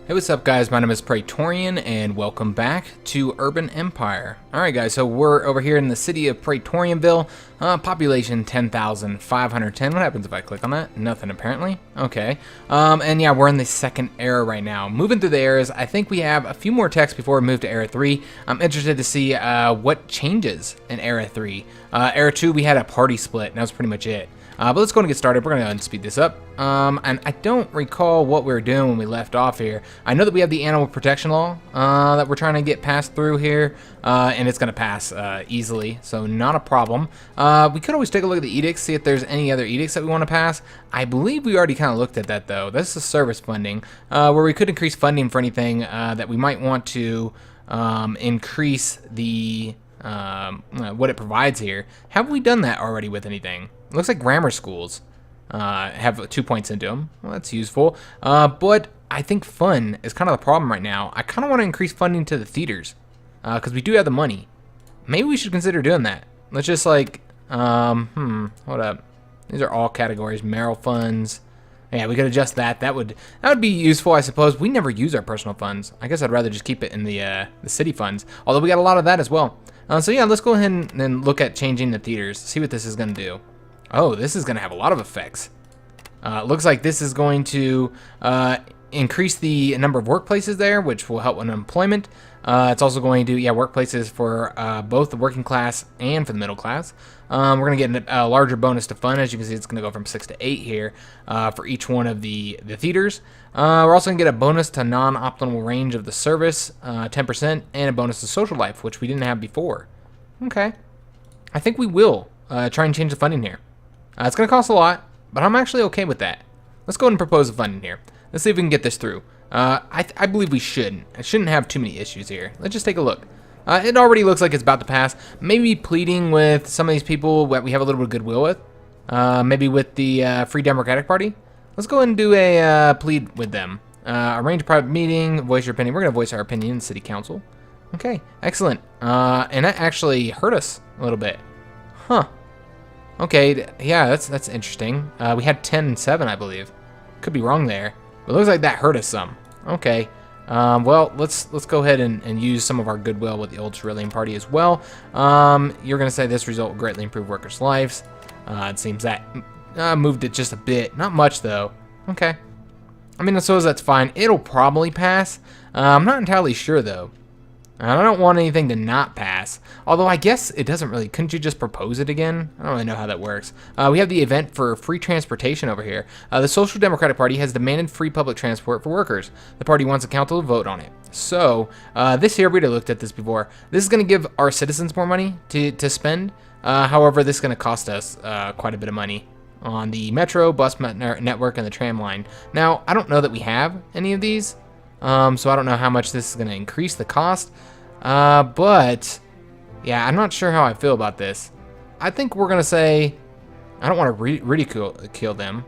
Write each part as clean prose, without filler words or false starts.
Hey, what's up guys? My name is Praetorian and welcome back to Urban Empire. Alright guys, so we're over here in the city of Praetorianville, population 10,510. What happens if I click on that? Nothing apparently. Okay, and yeah, we're in the second era right now. Moving through the eras, I think we have a few more texts before we move to era 3. I'm interested to see what changes in era 3. Era 2 we had a party split, and that was pretty much it. But let's go and get started. We're going to go ahead and speed this up. And I don't recall what we were doing when we left off here. I know that we have the animal protection law that we're trying to get passed through here. And it's going to pass easily, so not a problem. We could always take a look at the edicts, see if there's any other edicts that we want to pass. I believe we already kind of looked at that, though. This is service funding, where we could increase funding for anything that we might want to increase the what it provides here. Have we done that already with anything? It looks like grammar schools have 2 points into them. Well, that's useful. But I think fun is kind of the problem right now. I kind of want to increase funding to the theaters because we do have the money. Maybe we should consider doing that. Let's just like, hold up. These are all categories. Merrill funds. Yeah, we could adjust that. That would be useful, I suppose. We never use our personal funds. I guess I'd rather just keep it in the city funds. Although we got a lot of that as well. So yeah, let's go ahead and look at changing the theaters. See what this is going to do. Oh, this is going to have a lot of effects. Looks like this is going to increase the number of workplaces there, which will help with unemployment. It's also going to, workplaces for both the working class and for the middle class. We're going to get a larger bonus to fun. As you can see, it's going to go from 6 to 8 here for each one of the theaters. We're also going to get a bonus to non-optimal range of the service, 10%, and a bonus to social life, which we didn't have before. Okay. I think we will try and change the funding here. It's going to cost a lot, but I'm actually okay with that. Let's go ahead and propose a funding here. Let's see if we can get this through. I believe we shouldn't. I shouldn't have too many issues here. Let's just take a look. It already looks like it's about to pass. Maybe pleading with some of these people that we have a little bit of goodwill with. Maybe with the Free Democratic Party. Let's go ahead and do a plead with them. Arrange a private meeting, voice your opinion. We're going to voice our opinion in City Council. Okay, excellent. And that actually hurt us a little bit. Huh. Okay, yeah, that's interesting. We had 10 and 7, I believe. Could be wrong there. But it looks like that hurt us some. Okay. Well, let's go ahead and use some of our goodwill with the old Shuysky party as well. You're going to say this result will greatly improve workers' lives. It seems that moved it just a bit. Not much, though. Okay. I mean, I suppose that's fine. It'll probably pass. I'm not entirely sure, though. I don't want anything to not pass. Although I guess it doesn't really. Couldn't you just propose it again? I don't really know how that works. We have the event for free transportation over here. The Social Democratic Party has demanded free public transport for workers. The party wants a council to vote on it. So this here, we'd have looked at this before. This is going to give our citizens more money to spend. However, this is going to cost us quite a bit of money on the metro, bus network, and the tram line. Now, I don't know that we have any of these. So I don't know how much this is going to increase the cost. But yeah, I'm not sure how I feel about this. I think we're going to say, I don't want to ridicule them.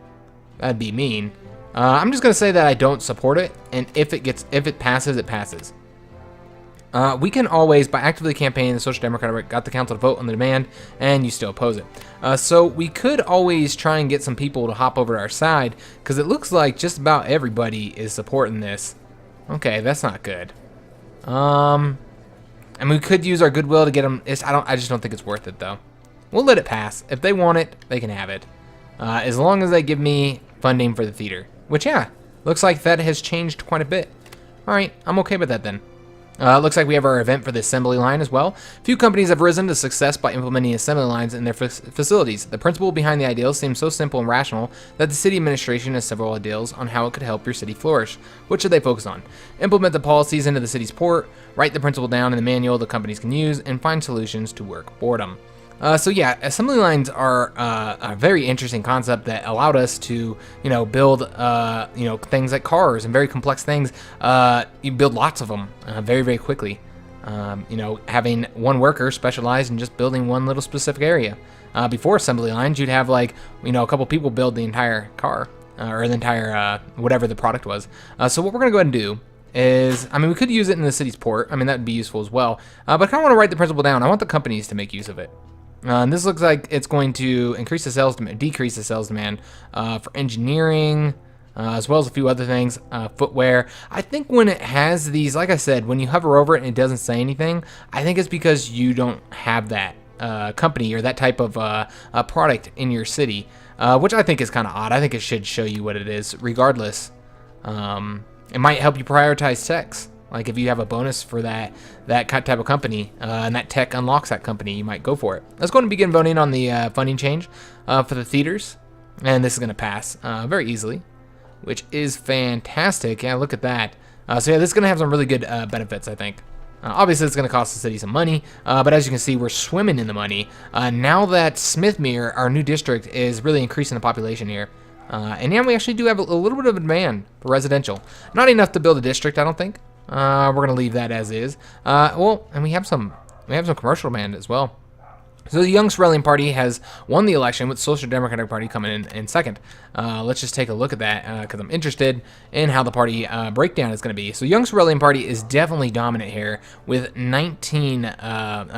That'd be mean. I'm just going to say that I don't support it. And if it passes, it passes. We can always, by actively campaigning, the Social Democratic got the council to vote on the demand, and you still oppose it. So we could always try and get some people to hop over to our side, because it looks like just about everybody is supporting this. Okay, that's not good. And we could use our goodwill to get them. I just don't think it's worth it though. We'll let it pass. If they want it, they can have it. As long as they give me funding for the theater, which yeah, looks like that has changed quite a bit. All right, I'm okay with that then. Looks like we have our event for the assembly line as well. Few companies have risen to success by implementing assembly lines in their facilities. The principle behind the ideals seems so simple and rational that the city administration has several ideals on how it could help your city flourish. What should they focus on? Implement the policies into the city's port, write the principle down in the manual the companies can use, and find solutions to work boredom. So yeah, assembly lines are a very interesting concept that allowed us to, build, things like cars and very complex things. You build lots of them very, very quickly. Having one worker specialized in just building one little specific area. Before assembly lines, you'd have a couple people build the entire car or the entire whatever the product was. So what we're gonna go ahead and do is, we could use it in the city's port. That'd be useful as well. But I kind of want to write the principle down. I want the companies to make use of it. And this looks like it's going to increase the sales demand, decrease the sales demand for engineering, as well as a few other things, footwear. I think when it has these, like I said, when you hover over it and it doesn't say anything, I think it's because you don't have that company or that type of product in your city, which I think is kind of odd. I think it should show you what it is regardless. It might help you prioritize techs. Like if you have a bonus for that type of company and that tech unlocks that company, you might go for it. Let's go ahead and begin voting on the funding change for the theaters. And this is going to pass very easily, which is fantastic. Yeah, look at that. So yeah, this is going to have some really good benefits, I think. Obviously, it's going to cost the city some money, but as you can see, we're swimming in the money. Now that Smithmere, our new district, is really increasing the population here. And yeah, we actually do have a little bit of a demand for residential. Not enough to build a district, I don't think. We're going to leave that as is. Well, and we have some commercial demand as well. So the Young Swarelia Party has won the election with the Social Democratic Party coming in second. Let's just take a look at that because I'm interested in how the party breakdown is going to be. So Young Swarelia Party is definitely dominant here with 19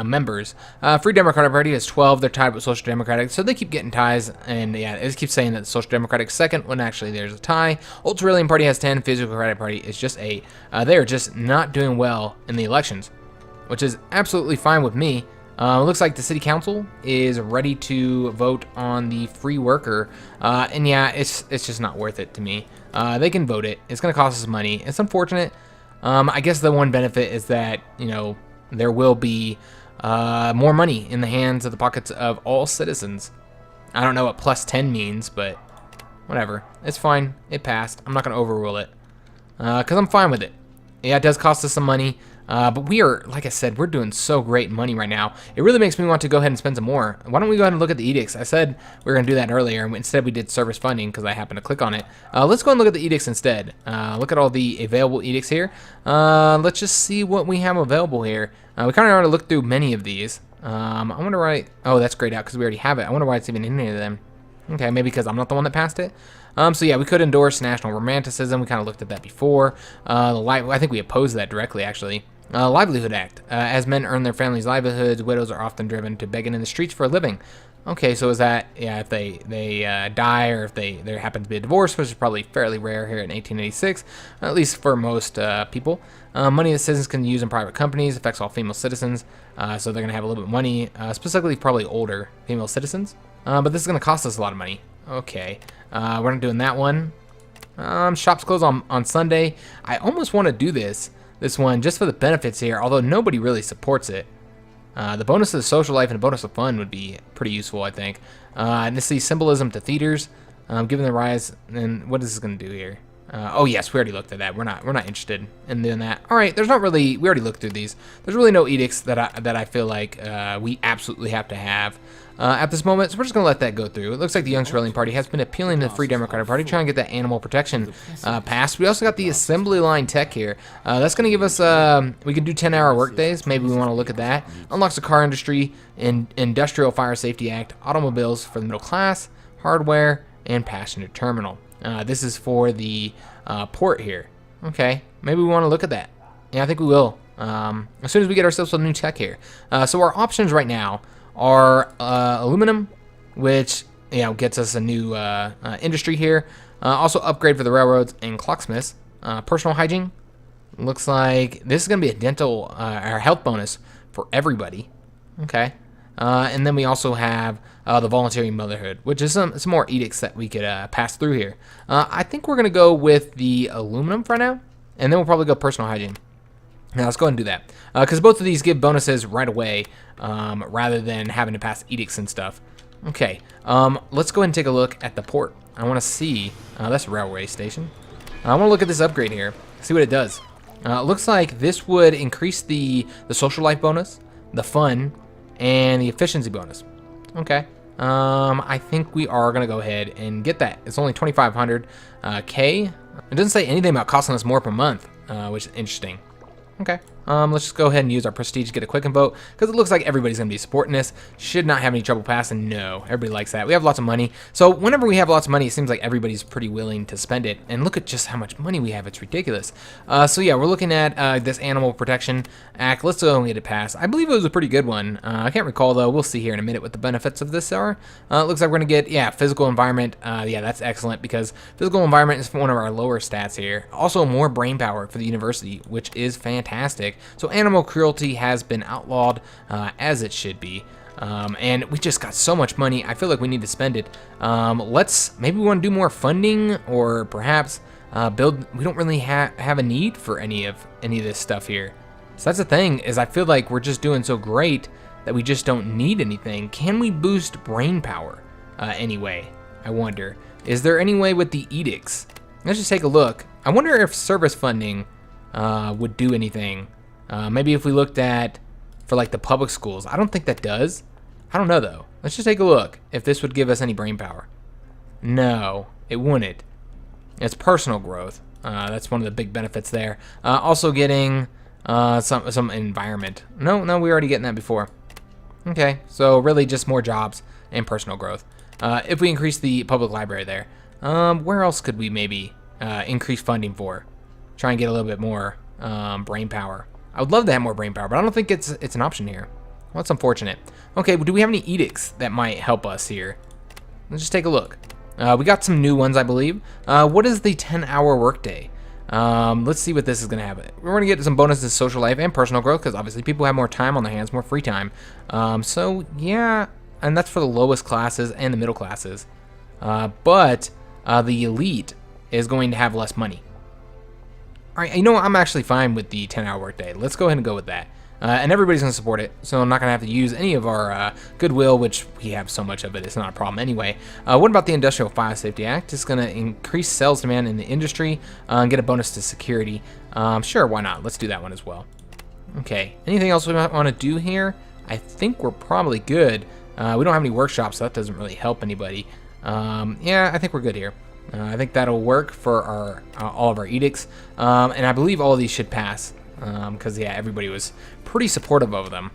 members. Free Democratic Party has 12. They're tied with Social Democratic, so they keep getting ties. And yeah, it just keeps saying that the Social Democratic is second when actually there's a tie. Old Swarelia Party has 10. Physiocratic Party is just 8. They are just not doing well in the elections, which is absolutely fine with me. It looks like the city council is ready to vote on the free worker, and yeah, it's just not worth it to me. They can vote it. It's going to cost us money. It's unfortunate. I guess the one benefit is that, you know, there will be more money in the hands of the pockets of all citizens. I don't know what plus 10 means, but whatever. It's fine. It passed. I'm not going to overrule it because I'm fine with it. Yeah, it does cost us some money. But we are, like I said, we're doing so great money right now. It really makes me want to go ahead and spend some more. Why don't we go ahead and look at the edicts? I said we were going to do that earlier, and instead we did service funding because I happened to click on it. Let's go and look at the edicts instead. Look at all the available edicts here. Let's just see what we have available here. We kind of already looked through many of these. I wonder why... Oh, that's grayed out because we already have it. I wonder why it's even in any of them. Okay, maybe because I'm not the one that passed it. So yeah, we could endorse national romanticism. We kind of looked at that before. I think we opposed that directly, actually. Livelihood Act. As men earn their families' livelihoods, widows are often driven to begging in the streets for a living. Okay, so is that, yeah, if they die or if there happen to be a divorce, which is probably fairly rare here in 1886, at least for most people. Money that citizens can use in private companies affects all female citizens, so they're going to have a little bit of money, specifically probably older female citizens. But this is going to cost us a lot of money. Okay, we're not doing that one. Shops close on Sunday. I almost want to do this one just for the benefits here, although nobody really supports it. The bonus of the social life and the bonus of fun would be pretty useful, I think. And this is symbolism to theaters, given the rise. And what is this going to do here? Oh yes, we already looked at that. We're not interested in doing that. All right, there's not really. We already looked through these. There's really no edicts that I feel like we absolutely have to have at this moment. So we're just gonna let that go through. It looks like the Young Swarelia Party has been appealing to the Free Democratic Party, trying to get that animal protection passed. We also got the assembly line tech here. That's gonna give us. We can do 10-hour work days. Maybe we want to look at that. Unlocks the car industry, Industrial Fire Safety Act, automobiles for the middle class, hardware, and passenger terminal. This is for the port here. Okay, maybe we want to look at that. Yeah, I think we will. As soon as we get ourselves some new tech here. So our options right now are aluminum, which gets us a new industry here. Also upgrade for the railroads and clocksmiths. Personal hygiene. Looks like this is going to be a dental or health bonus for everybody. Okay. And then we also have the voluntary motherhood, which is some more edicts that we could pass through here. I think we're going to go with the aluminum for now, and then we'll probably go personal hygiene. Now let's go ahead and do that, because both of these give bonuses right away rather than having to pass edicts and stuff. Okay, let's go ahead and take a look at the port. I want to see, that's a railway station. I want to look at this upgrade here, see what it does. It looks like this would increase the social life bonus, the fun, and the efficiency bonus. Okay. I think we are going to go ahead and get that. It's only 2,500 K. It doesn't say anything about costing us more per month, which is interesting. Okay. Let's just go ahead and use our prestige to get a quicken vote, because it looks like everybody's going to be supporting this. Should not have any trouble passing. No, everybody likes that. We have lots of money. So whenever we have lots of money, it seems like everybody's pretty willing to spend it. And look at just how much money we have. It's ridiculous. So yeah, we're looking at this Animal Protection Act. Let's go and get it passed. I believe it was a pretty good one. I can't recall, though. We'll see here in a minute what the benefits of this are. It looks like we're going to get, yeah, physical environment. Yeah, that's excellent, because physical environment is one of our lower stats here. Also, more brain power for the university, which is fantastic. So animal cruelty has been outlawed, as it should be. And we just got so much money. I feel like we need to spend it. Maybe we want to do more funding, or perhaps build. We don't really have a need for any of this stuff here. So that's the thing, is I feel like we're just doing so great that we just don't need anything. Can we boost brain power anyway? I wonder. Is there any way with the edicts? Let's just take a look. I wonder if service funding would do anything. Maybe if we looked at for like the public schools. I don't think that does. I don't know though. Let's just take a look if this would give us any brain power. No, it wouldn't. It's personal growth. That's one of the big benefits there. Also getting some environment. No, we were already getting that before. Okay, so really just more jobs and personal growth. If we increase the public library there, where else could we maybe increase funding for? Try and get a little bit more brain power. I would love to have more brain power, but I don't think it's an option here. Well, that's unfortunate. Okay, but do we have any edicts that might help us here? Let's just take a look. We got some new ones, I believe. What is the 10-hour workday? Let's see what this is going to have. We're going to get some bonuses to social life and personal growth, because obviously people have more time on their hands, more free time. So, yeah, and that's for the lowest classes and the middle classes. But the elite is going to have less money. All right, you know what? I'm actually fine with the 10-hour workday. Let's go ahead and go with that. And everybody's going to support it, so I'm not going to have to use any of our goodwill, which we have so much of it. It's not a problem anyway. What about the Industrial Fire Safety Act? It's going to increase sales demand in the industry and get a bonus to security. Sure, why not? Let's do that one as well. Okay, anything else we might want to do here? I think we're probably good. We don't have any workshops, so that doesn't really help anybody. Yeah, I think we're good here. I think that'll work for our all of our edicts, and I believe all of these should pass, because yeah, everybody was pretty supportive of them.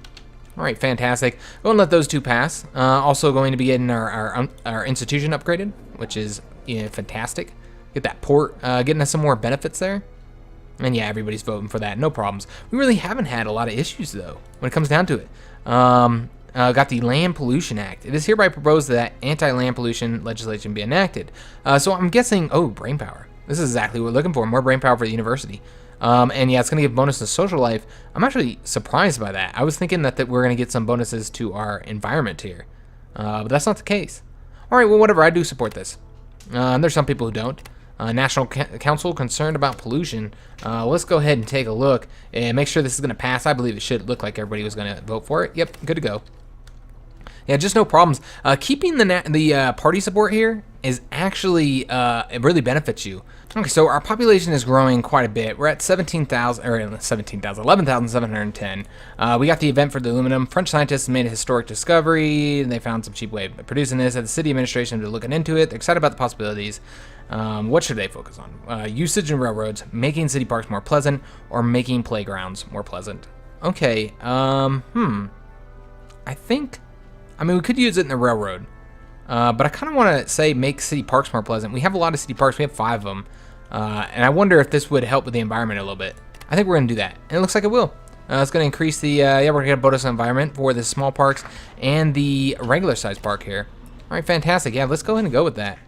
All right, fantastic. Go and let those two pass. Also going to be getting our institution upgraded, which is fantastic. Get that port, getting us some more benefits there. And yeah, everybody's voting for that, no problems. We really haven't had a lot of issues though, when it comes down to it. Got the Land Pollution Act. It is hereby proposed that anti-land pollution legislation be enacted. So I'm guessing, oh, brain power. This is exactly what we're looking for, more brain power for the university. And yeah, it's going to give bonus to social life. I'm actually surprised by that. I was thinking that we're going to get some bonuses to our environment here. But that's not the case. All right, well, whatever. I do support this. There's some people who don't. National Council concerned about pollution. Let's go ahead and take a look and make sure this is going to pass. I believe it should. Look like everybody was going to vote for it. Yep, good to go. Yeah, just no problems. Keeping the party support here is actually, it really benefits you. Okay, so our population is growing quite a bit. We're at 11,710. We got the event for the aluminum. French scientists made a historic discovery, and they found some cheap way of producing this. At the city administration, they're looking into it. They're excited about the possibilities. What should they focus on? Usage in railroads, making city parks more pleasant, or making playgrounds more pleasant. Okay, I mean, we could use it in the railroad, but I kind of want to say make city parks more pleasant. We have a lot of city parks. We have 5 of them, and I wonder if this would help with the environment a little bit. I think we're going to do that, and it looks like it will. It's going to increase the, yeah, we're going to get a bonus environment for the small parks and the regular size park here. All right, fantastic. Yeah, let's go ahead and go with that.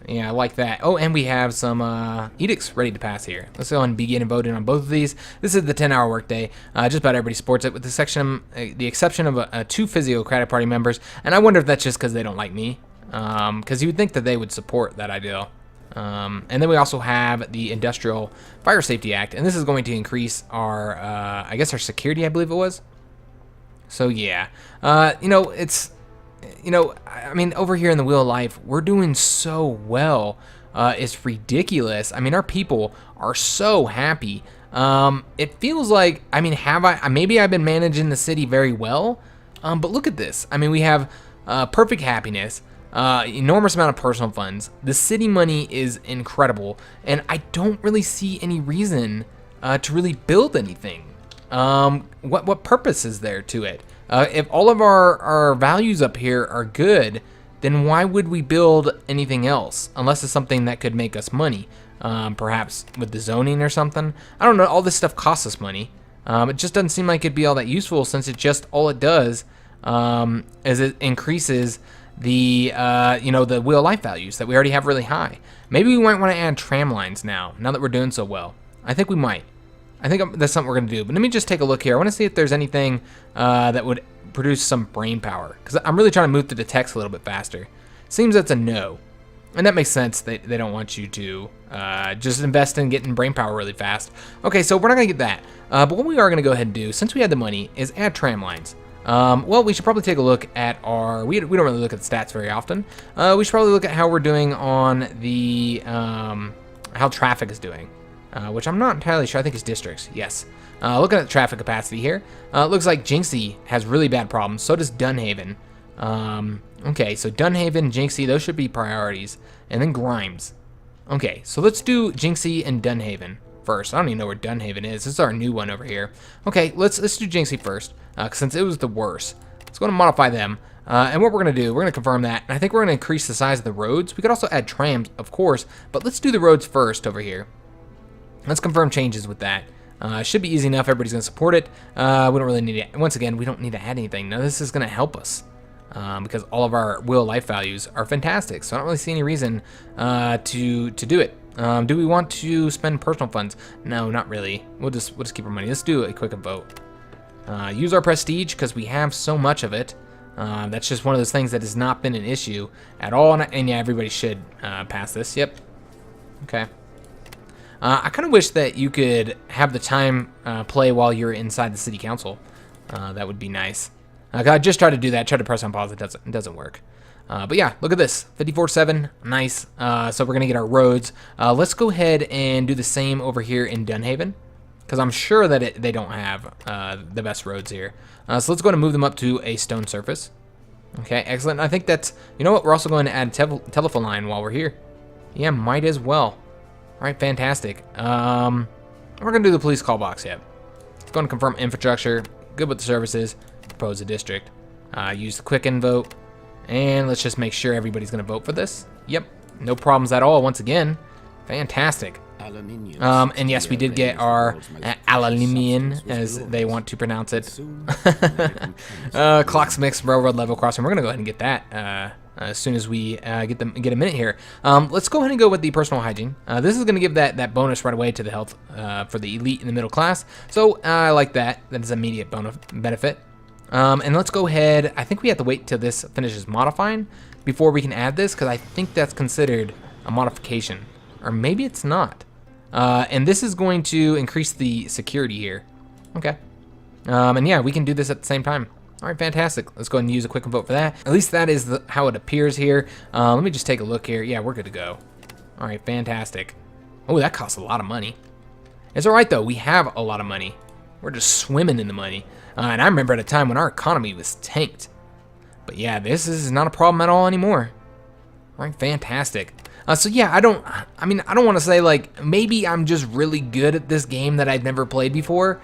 Yeah, I like that. Oh, and we have some edicts ready to pass here. Let's go ahead and begin and voting on both of these. This is the 10-hour workday. Just about everybody supports it, with the exception of 2 Physiocratic Party members. And I wonder if that's just because they don't like me, because you would think that they would support that idea. And then we also have the Industrial Fire Safety Act, and this is going to increase our, I guess, our security, I believe it was. So yeah, I mean, over here in the Wheel of Life, we're doing so well. It's ridiculous. I mean, our people are so happy. It feels like, I mean, maybe I've been managing the city very well, but look at this. I mean, we have perfect happiness, enormous amount of personal funds. The city money is incredible, and I don't really see any reason to really build anything. What purpose is there to it? If all of our values up here are good, then why would we build anything else? Unless it's something that could make us money. Perhaps with the zoning or something. I don't know, all this stuff costs us money. It just doesn't seem like it'd be all that useful, since it just, all it does is it increases the, the wheel life values that we already have really high. Maybe we might want to add tram lines now that we're doing so well. I think we might. I think that's something we're going to do. But let me just take a look here. I want to see if there's anything that would produce some brain power, because I'm really trying to move through the text a little bit faster. Seems that's a no. And that makes sense. They don't want you to just invest in getting brain power really fast. Okay, so we're not going to get that. But what we are going to go ahead and do, since we had the money, is add tram lines. Well, we should probably take a look at our... We don't really look at the stats very often. We should probably look at how we're doing on the... how traffic is doing. Which I'm not entirely sure. I think it's districts. Yes. Looking at the traffic capacity here, it looks like Jinxie has really bad problems. So does Dunhaven. Okay, so Dunhaven, Jinxie, those should be priorities. And then Grimes. Okay, so let's do Jinxie and Dunhaven first. I don't even know where Dunhaven is. This is our new one over here. Okay, let's do Jinxie first, since it was the worst. Let's go and modify them. And what we're going to do, we're going to confirm that. And I think we're going to increase the size of the roads. We could also add trams, of course, but let's do the roads first over here. Let's confirm changes with that. Should be easy enough. Everybody's going to support it. We don't really need it. Once again, we don't need to add anything. Now, this is going to help us because all of our wheel life values are fantastic. So I don't really see any reason to do it. Do we want to spend personal funds? No, not really. We'll just keep our money. Let's do a quick vote. Use our prestige because we have so much of it. That's just one of those things that has not been an issue at all. And yeah, everybody should pass this. Yep. Okay. I kind of wish that you could have the time play while you're inside the city council. That would be nice. I just tried to do that. Tried to press on pause. It doesn't work. But yeah, look at this. 54-7. Nice. So we're going to get our roads. Let's go ahead and do the same over here in Dunhaven, because I'm sure that they don't have the best roads here. So let's go ahead and move them up to a stone surface. Okay, excellent. I think that's... You know what? We're also going to add a telephone line while we're here. Yeah, might as well. All right, fantastic. We're going to do the police call box yet. It's going to confirm infrastructure. Good with the services. Propose a district. Use the quicken vote. And let's just make sure everybody's going to vote for this. Yep, no problems at all once again. Fantastic. And yes, we did get our aluminium, as they want to pronounce it. Clocksmith's Railroad Level Crossing. We're going to go ahead and get that as soon as we get a minute here. Let's go ahead and go with the personal hygiene. This is going to give that bonus right away to the health for the elite and the middle class. So I like that. That is immediate benefit. And let's go ahead. I think we have to wait till this finishes modifying before we can add this, because I think that's considered a modification. Or maybe it's not. And this is going to increase the security here. Okay. And yeah, we can do this at the same time. All right, fantastic. Let's go ahead and use a quick vote for that. At least that is how it appears here. Let me just take a look here. Yeah, we're good to go. All right, fantastic. Oh, that costs a lot of money. It's all right, though. We have a lot of money. We're just swimming in the money. And I remember at a time when our economy was tanked. But yeah, this is not a problem at all anymore. All right, fantastic. So yeah, I don't want to say, like, maybe I'm just really good at this game that I've never played before.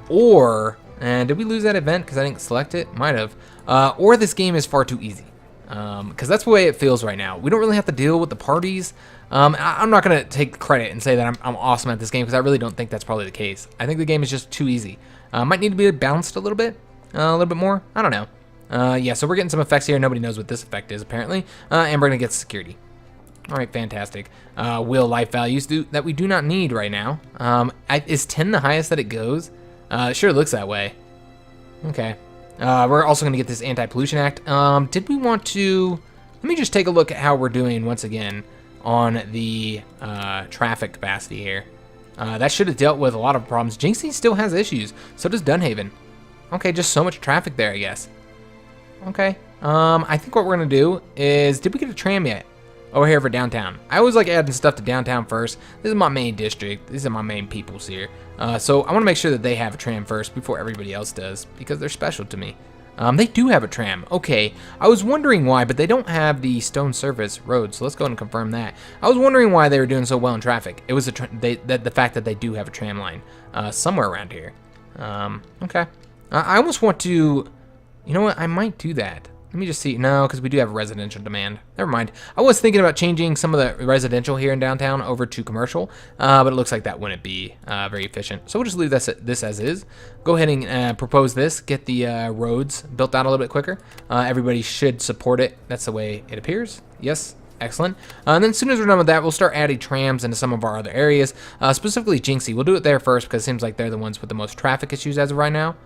Or, did we lose that event because I didn't select it? Might have. Or this game is far too easy. Because that's the way it feels right now. We don't really have to deal with the parties. I'm not going to take credit and say that I'm awesome at this game, because I really don't think that's probably the case. I think the game is just too easy. Might need to be balanced a little bit more. I don't know. Yeah, so we're getting some effects here. Nobody knows what this effect is, apparently. And we're going to get security. All right, fantastic. Wheel life values that we do not need right now. Is 10 the highest that it goes? It sure looks that way. Okay. We're also going to get this Anti-Pollution Act. Did we want to... Let me just take a look at how we're doing once again on the traffic capacity here. That should have dealt with a lot of problems. Jinxie still has issues. So does Dunhaven. Okay, just so much traffic there, I guess. Okay. I think what we're going to do is... Did we get a tram yet? Over here for downtown. I always like adding stuff to downtown first. This is my main district. These are my main peoples here. So I want to make sure that they have a tram first before everybody else does, because they're special to me. They do have a tram. Okay, I was wondering why, but they don't have the stone surface road, so let's go ahead and confirm that. I was wondering why they were doing so well in traffic. It was the fact that they do have a tram line somewhere around here. Okay. I almost want to... You know what? I might do that. Let me just see. No, because we do have residential demand. Never mind. I was thinking about changing some of the residential here in downtown over to commercial, but it looks like that wouldn't be very efficient. So we'll just leave this as is. Go ahead and propose this. Get the roads built out a little bit quicker. Everybody should support it. That's the way it appears. Yes. Excellent. And then as soon as we're done with that, we'll start adding trams into some of our other areas, specifically HiJynx. We'll do it there first because it seems like they're the ones with the most traffic issues as of right now.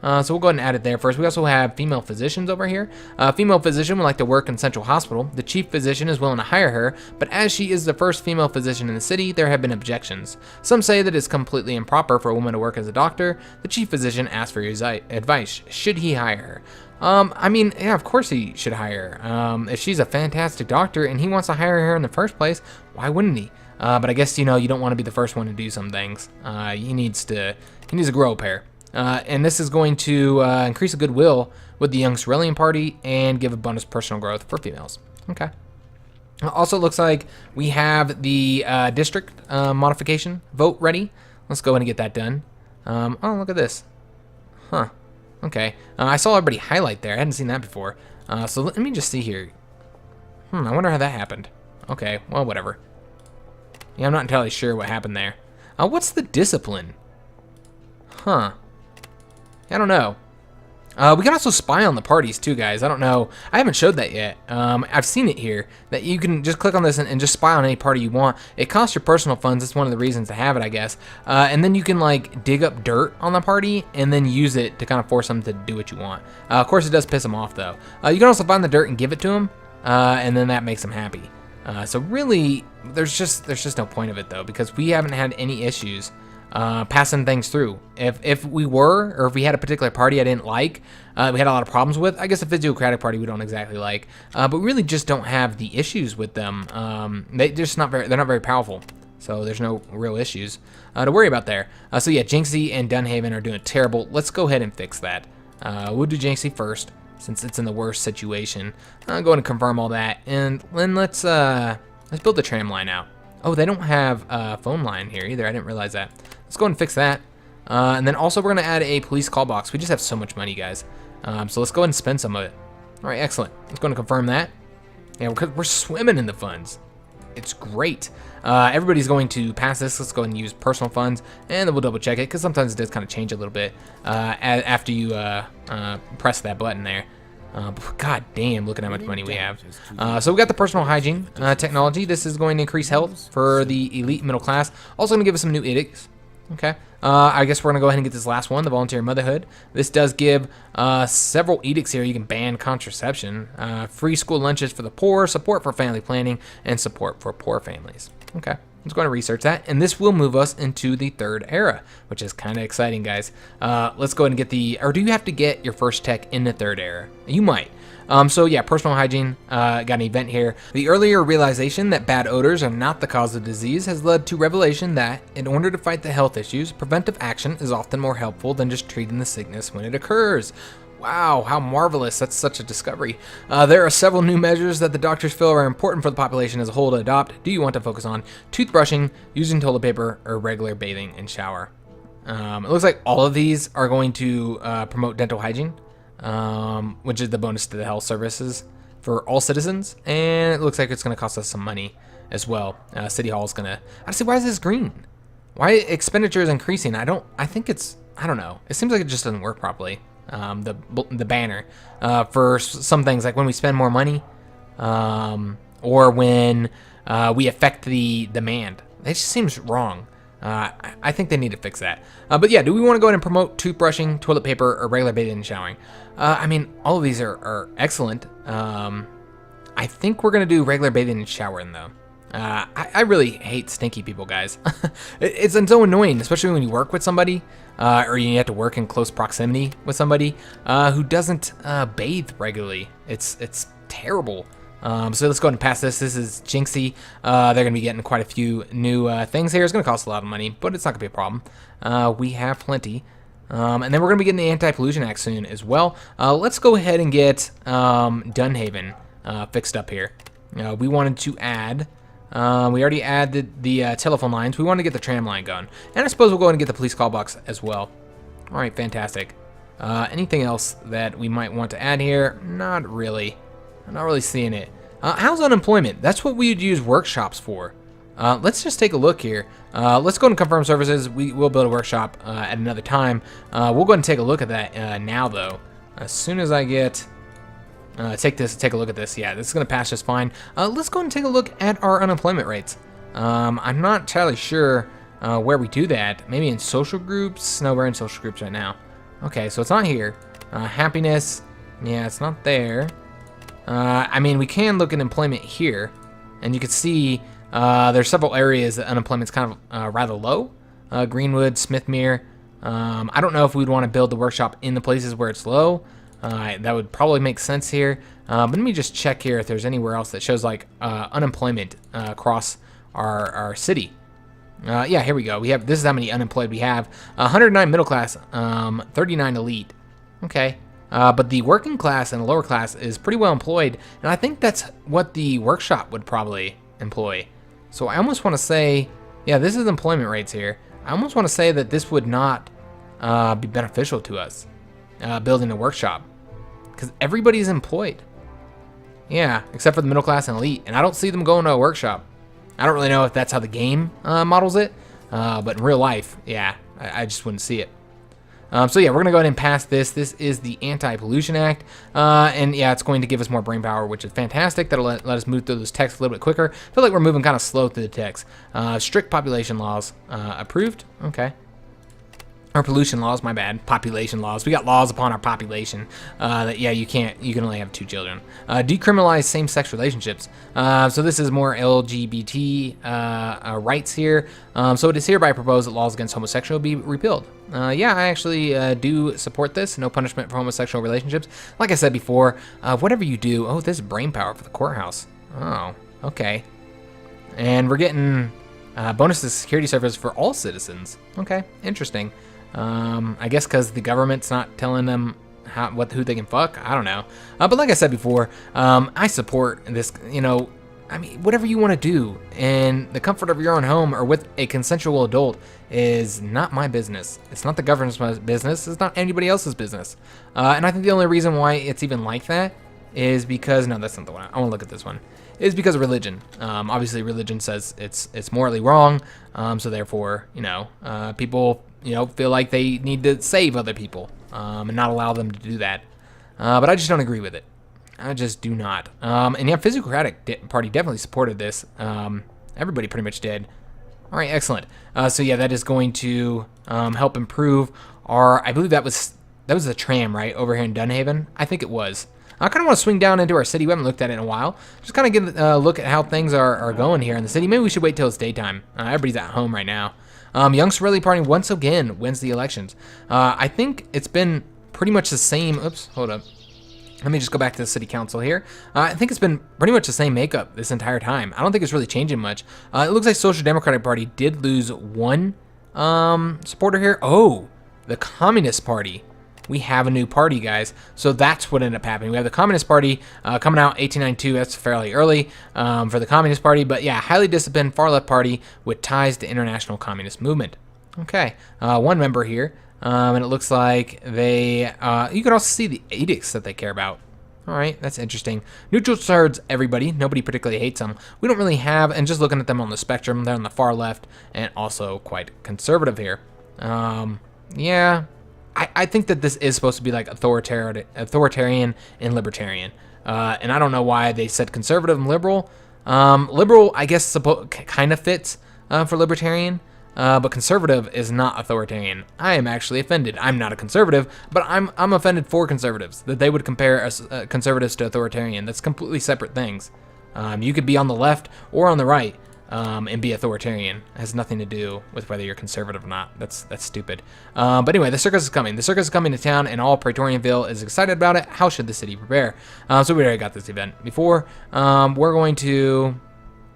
So we'll go ahead and add it there first. We also have female physicians over here. Female physician would like to work in Central Hospital. The chief physician is willing to hire her, but as she is the first female physician in the city, there have been objections. Some say that it's completely improper for a woman to work as a doctor. The chief physician asked for your advice. Should he hire her? I mean, yeah, of course he should hire her. If she's a fantastic doctor and he wants to hire her in the first place, why wouldn't he? But I guess, you know, you don't want to be the first one to do some things. He needs to grow a pair. And this is going to increase the goodwill with the young Swarelia party and give a bonus personal growth for females. Okay. Also, looks like we have the district modification vote ready. Let's go ahead and get that done. Oh, look at this. Huh. Okay. I saw everybody highlight there. I hadn't seen that before. So let me just see here. I wonder how that happened. Okay. Well, whatever. Yeah, I'm not entirely sure what happened there. What's the discipline? Huh. I don't know. We can also spy on the parties too, guys. I don't know. I haven't showed that yet. I've seen it here, that you can just click on this and just spy on any party you want. It costs your personal funds. That's one of the reasons to have it, I guess. And then you can like dig up dirt on the party and then use it to kind of force them to do what you want. Of course, it does piss them off though. You can also find the dirt and give it to them, and then that makes them happy. So really, there's just no point of it though, because we haven't had any issues passing things through. If we were, or if we had a particular party I didn't like, we had a lot of problems with, I guess a physiocratic party we don't exactly like, but really just don't have the issues with them. They're not very powerful, so there's no real issues to worry about there. So yeah, Jinxie and Dunhaven are doing terrible. Let's go ahead and fix that. We'll do Jinxie first, since it's in the worst situation. I'll go ahead and confirm all that, and then let's build the tram line out. Oh, they don't have a phone line here either. I didn't realize that. Let's go ahead and fix that. And then also we're going to add a police call box. We just have so much money, guys. So let's go ahead and spend some of it. All right, excellent. Let's go ahead and confirm that. Yeah, we're swimming in the funds. It's great. Everybody's going to pass this. Let's go ahead and use personal funds, and then we'll double check it, because sometimes it does kind of change a little bit after you press that button there. God damn, look at how much money we have. So we got the personal hygiene technology. This is going to increase health for the elite middle class. Also going to give us some new edicts. Okay. I guess we're going to go ahead and get this last one, the voluntary motherhood. This does give several edicts here. You can ban contraception, free school lunches for the poor, support for family planning, and support for poor families. Okay. Let's go ahead and research that, and this will move us into the third era, which is kind of exciting, guys. Let's go ahead and get the, or do you have to get your first tech in the third era? You might. So yeah, personal hygiene, got an event here. The earlier realization that bad odors are not the cause of disease has led to revelation that, in order to fight the health issues, preventive action is often more helpful than just treating the sickness when it occurs. Wow, how marvelous. That's such a discovery. There are several new measures that the doctors feel are important for the population as a whole to adopt. Do you want to focus on toothbrushing, using toilet paper, or regular bathing and shower? It looks like all of these are going to promote dental hygiene, which is the bonus to the health services for all citizens. And it looks like it's going to cost us some money as well. City Hall is going to... Honestly, why is this green? Why expenditure is increasing? I don't know. It seems like it just doesn't work properly. The banner for some things, like when we spend more money, or when we affect the demand. It just seems wrong. I think they need to fix that. But yeah, do we want to go ahead and promote toothbrushing, toilet paper, or regular bathing and showering? I mean, all of these are excellent. I think we're going to do regular bathing and showering, though. I really hate stinky people, guys. It's so annoying, especially when you work with somebody, or you have to work in close proximity with somebody who doesn't bathe regularly. It's terrible. So let's go ahead and pass this. This is Jinxie. They're going to be getting quite a few new things here. It's going to cost a lot of money, but it's not going to be a problem. We have plenty. And then we're going to be getting the Anti-Pollution Act soon as well. Let's go ahead and get Dunhaven fixed up here. We wanted to add... we already added the telephone lines. We want to get the tram line going. And I suppose we'll go ahead and get the police call box as well. All right, fantastic. Anything else that we might want to add here? Not really. I'm not really seeing it. How's unemployment? That's what we'd use workshops for. Let's just take a look here. Let's go and confirm services. We will build a workshop at another time. We'll go ahead and take a look at that now, though. As soon as I get... take a look at this. Yeah, this is going to pass just fine. Let's go and take a look at our unemployment rates. I'm not entirely sure where we do that. Maybe in social groups? No, we're in social groups right now. Okay, so it's not here. Happiness, yeah, it's not there. I mean, we can look at employment here, and you can see there's several areas that unemployment's kind of rather low. Greenwood, Smithmere. I don't know if we'd want to build the workshop in the places where it's low. That would probably make sense here. But let me just check here if there's anywhere else that shows like unemployment across our city. Yeah, here we go. This is how many unemployed we have. 109 middle class, 39 elite. Okay. But the working class and the lower class is pretty well employed, and I think that's what the workshop would probably employ. So I almost want to say, yeah, this is employment rates here. I almost want to say that this would not be beneficial to us, building a workshop, because everybody's employed. Yeah, except for the middle class and elite, and I don't see them going to a workshop. I don't really know if that's how the game models it, but in real life, yeah, I just wouldn't see it. So yeah, we're going to go ahead and pass this. This is the Anti-Pollution Act, and yeah, it's going to give us more brain power, which is fantastic. That'll let us move through this text a little bit quicker. I feel like we're moving kind of slow through the text. Strict population laws approved. Okay. Or pollution laws, my bad. Population laws. We got laws upon our population that, yeah, you can only have 2 children. Decriminalize same-sex relationships. So this is more LGBT rights here. So it is hereby proposed that laws against homosexual be repealed. Yeah, I actually do support this. No punishment for homosexual relationships. Like I said before, whatever you do... Oh, this is brain power for the courthouse. Oh, okay. And we're getting bonus to security service for all citizens. Okay, interesting. I guess because the government's not telling them who they can fuck. I don't know. But like I said before, I support this, you know, I mean, whatever you want to do in the comfort of your own home or with a consensual adult is not my business. It's not the government's business. It's not anybody else's business. And I think the only reason why it's even like that is because, no, that's not the one. I want to look at this one. Is because of religion. Obviously, religion says it's morally wrong. So therefore, you know, people, you know, feel like they need to save other people and not allow them to do that. But I just don't agree with it. I just do not. And yeah, Physiocratic Party definitely supported this. Everybody pretty much did. All right, excellent. So yeah, that is going to help improve our. I believe that was the tram, right, over here in Dunhaven. I think it was. I kind of want to swing down into our city. We haven't looked at it in a while. Just kind of get a look at how things are going here in the city. Maybe we should wait till it's daytime. Everybody's at home right now. Young Swarelia Party once again wins the elections. I think it's been pretty much the same. Oops, hold up. Let me just go back to the city council here. I think it's been pretty much the same makeup this entire time. I don't think it's really changing much. It looks like Social Democratic Party did lose one supporter here. Oh, the Communist Party. We have a new party, guys. So that's what ended up happening. We have the Communist Party coming out 1892. That's fairly early for the Communist Party. But yeah, highly disciplined far-left party with ties to international communist movement. Okay, one member here. And it looks like they... you can also see the edicts that they care about. All right, that's interesting. Neutral towards everybody. Nobody particularly hates them. We don't really have... And just looking at them on the spectrum, they're on the far left and also quite conservative here. Yeah... I think that this is supposed to be like authoritarian and libertarian. And I don't know why they said conservative and liberal. Liberal, I guess, kind of fits for libertarian. But conservative is not authoritarian. I am actually offended. I'm not a conservative, but I'm offended for conservatives, that they would compare conservatives to authoritarian. That's completely separate things. You could be on the left or on the right. And be authoritarian. It has nothing to do with whether you're conservative or not. That's stupid. But anyway, the circus is coming. The circus is coming to town, and all Praetorianville is excited about it. How should the city prepare? So we already got this event before. We're going to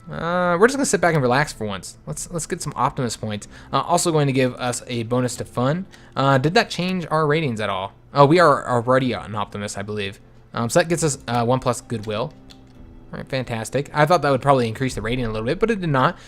We're just gonna sit back and relax for once. Let's get some optimist points. Also going to give us a bonus to fun. Did that change our ratings at all? Oh, we are already an optimist, I believe. So that gets us 1+ goodwill. All right, fantastic. I thought that would probably increase the rating a little bit, but it did not.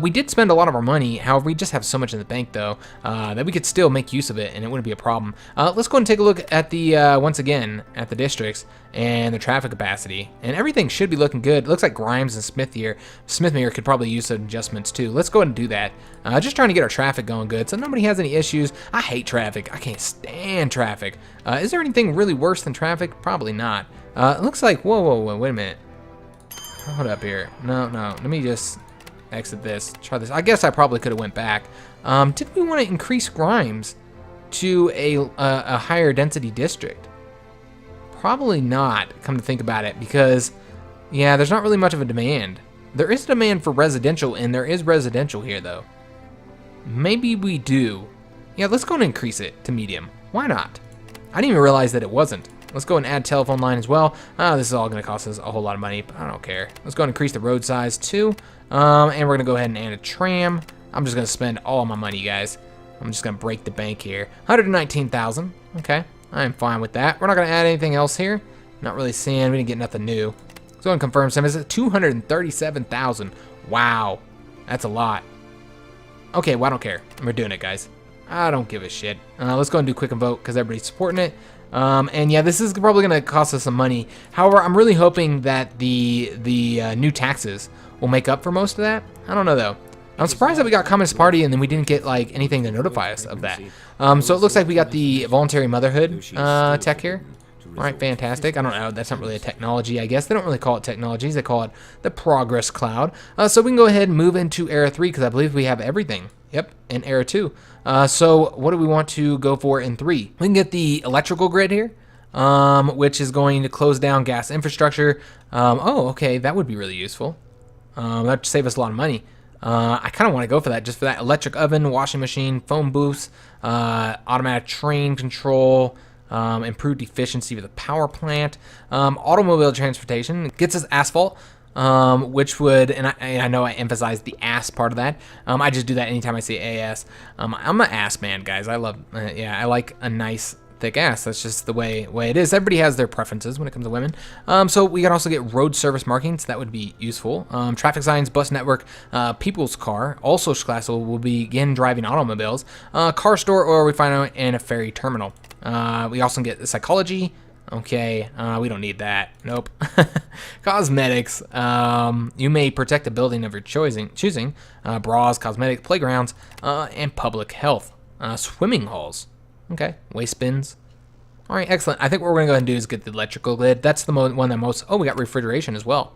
We did spend a lot of our money. However, we just have so much in the bank, though, that we could still make use of it, and it wouldn't be a problem. Let's go and take a look at the, once again, at the districts and the traffic capacity. And everything should be looking good. It looks like Grimes and Smithmere could probably use some adjustments, too. Let's go ahead and do that. Just trying to get our traffic going good, so nobody has any issues. I hate traffic. I can't stand traffic. Is there anything really worse than traffic? Probably not. It looks like, whoa, wait a minute. Hold up here. No. Let me just exit this. Try this. I guess I probably could have went back. Did we want to increase Grimes to a higher density district? Probably not, come to think about it, because, yeah, there's not really much of a demand. There is a demand for residential, and there is residential here, though. Maybe we do. Yeah, let's go and increase it to medium. Why not? I didn't even realize that it wasn't. Let's go and add telephone line as well. This is all going to cost us a whole lot of money, but I don't care. Let's go and increase the road size too. And we're going to go ahead and add a tram. I'm just going to spend all my money, guys. I'm just going to break the bank here. 119,000. Okay, I'm fine with that. We're not going to add anything else here. Not really seeing. We didn't get nothing new. Let's go and confirm some. Is it 237,000? Wow, that's a lot. Okay, well, I don't care. We're doing it, guys. I don't give a shit. Let's go and do quick and vote because everybody's supporting it. And yeah, this is probably going to cost us some money. However, I'm really hoping that the new taxes will make up for most of that. I don't know, though. I'm surprised that we got Communist Party and then we didn't get like anything to notify us of that. So it looks like we got the voluntary motherhood tech here. All right, fantastic. I don't know. That's not really a technology, I guess. They don't really call it technologies. They call it the progress cloud. So we can go ahead and move into era 3 because I believe we have everything. Yep, in era 2. So what do we want to go for in 3? We can get the electrical grid here, which is going to close down gas infrastructure. Oh, okay, that would be really useful. That would save us a lot of money. I kind of want to go for that, just for that electric oven, washing machine, phone booths, automatic train control, improved efficiency with the power plant, automobile transportation. It gets us asphalt. Which would, and I know I emphasize the ass part of that. I just do that anytime I see AS. I'm an ass man, guys. I love, yeah, I like a nice thick ass. That's just the way it is. Everybody has their preferences when it comes to women. So we can also get road service markings. That would be useful. Traffic signs, bus network, people's car. All social classes will begin driving automobiles. Car store or refinery and a ferry terminal. We also get psychology. Okay, we don't need that. Nope. Cosmetics. You may protect a building of your choosing. Bras, cosmetic, playgrounds, and public health. Swimming halls. Okay, waste bins. All right, excellent. I think what we're going to go ahead and do is get the electrical grid. That's the one that most... Oh, we got refrigeration as well.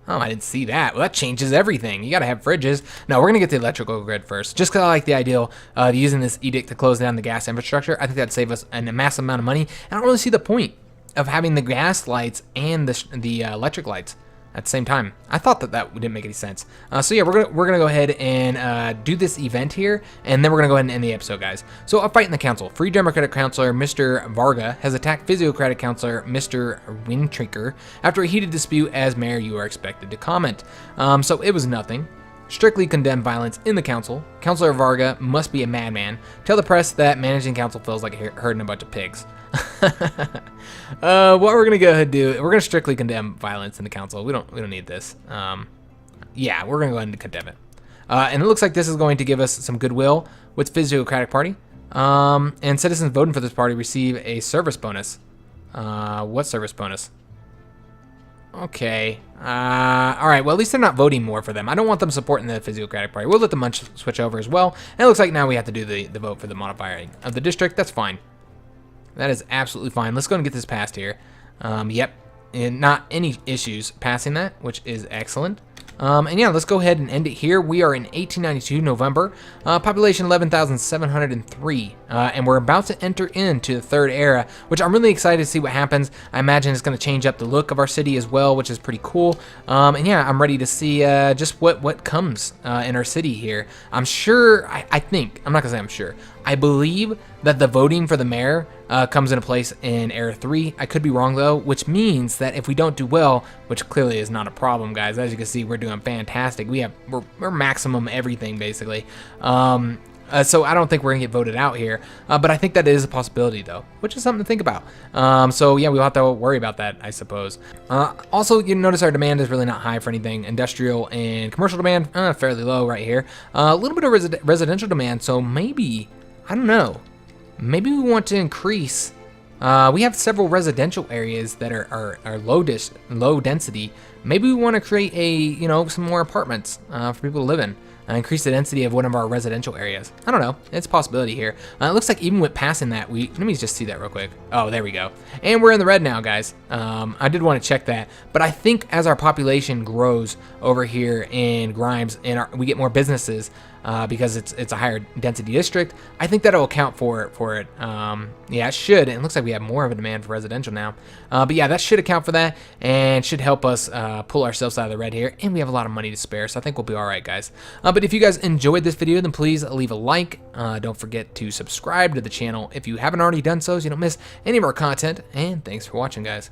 Oh, I didn't see that. Well, that changes everything. You got to have fridges. No, we're going to get the electrical grid first. Just because I like the idea of using this edict to close down the gas infrastructure. I think that'd save us a massive amount of money. I don't really see the point of having the gas lights and the electric lights at the same time. I thought that didn't make any sense. So yeah, we're gonna go ahead and do this event here, and then we're gonna go ahead and end the episode, guys. So a fight in the council. Free Democratic Councilor Mr. Varga has attacked Physiocratic Councilor Mr. Wintrinker after a heated dispute. As mayor, you are expected to comment. So it was nothing. Strictly condemn violence in the council. Councilor Varga must be a madman. Tell the press that managing council feels like herding a bunch of pigs. What we're gonna go ahead and do, we're gonna strictly condemn violence in the council. We don't need this. Yeah, we're gonna go ahead and condemn it. And it looks like this is going to give us some goodwill with Physiocratic Party. And citizens voting for this party receive a service bonus. What service bonus? Okay. All right. Well, at least they're not voting more for them. I don't want them supporting the Physiocratic Party. We'll let the Munch switch over as well. And it looks like now we have to do the vote for the modifying of the district. That's fine. That is absolutely fine. Let's go and get this passed here. Yep. And not any issues passing that, which is excellent. And yeah, let's go ahead and end it here. We are in 1892, November. Population 11,703. and we're about to enter into the third era, which I'm really excited to see what happens. I imagine it's going to change up the look of our city as well, which is pretty cool. And yeah, I'm ready to see just what comes in our city here. I'm sure, I think, I'm not going to say I'm sure, I believe that the voting for the mayor comes into place in Era 3. I could be wrong though, which means that if we don't do well, which clearly is not a problem, guys, as you can see, we're doing fantastic. We're maximum everything basically. So I don't think we're gonna get voted out here, but I think that is a possibility though, which is something to think about. So yeah, we'll have to worry about that, I suppose. Also, you notice our demand is really not high for anything. Industrial and commercial demand, fairly low right here. A little bit of residential demand, so maybe, I don't know, maybe we want to increase. We have several residential areas that are low density. Maybe we want to create some more apartments for people to live in. Increase the density of one of our residential areas. I don't know. It's a possibility here. It looks like even with passing that, let me just see that real quick. Oh, there we go. And we're in the red now, guys. I did want to check that, but I think as our population grows over here in Grimes and we get more businesses, because it's a higher density district, I think that'll account for it. Yeah, it should. And it looks like we have more of a demand for residential now. But yeah, that should account for that and should help us pull ourselves out of the red here. And we have a lot of money to spare, so I think we'll be all right, guys. But if you guys enjoyed this video, then please leave a like. Don't forget to subscribe to the channel if you haven't already done so you don't miss any of our content. And thanks for watching, guys.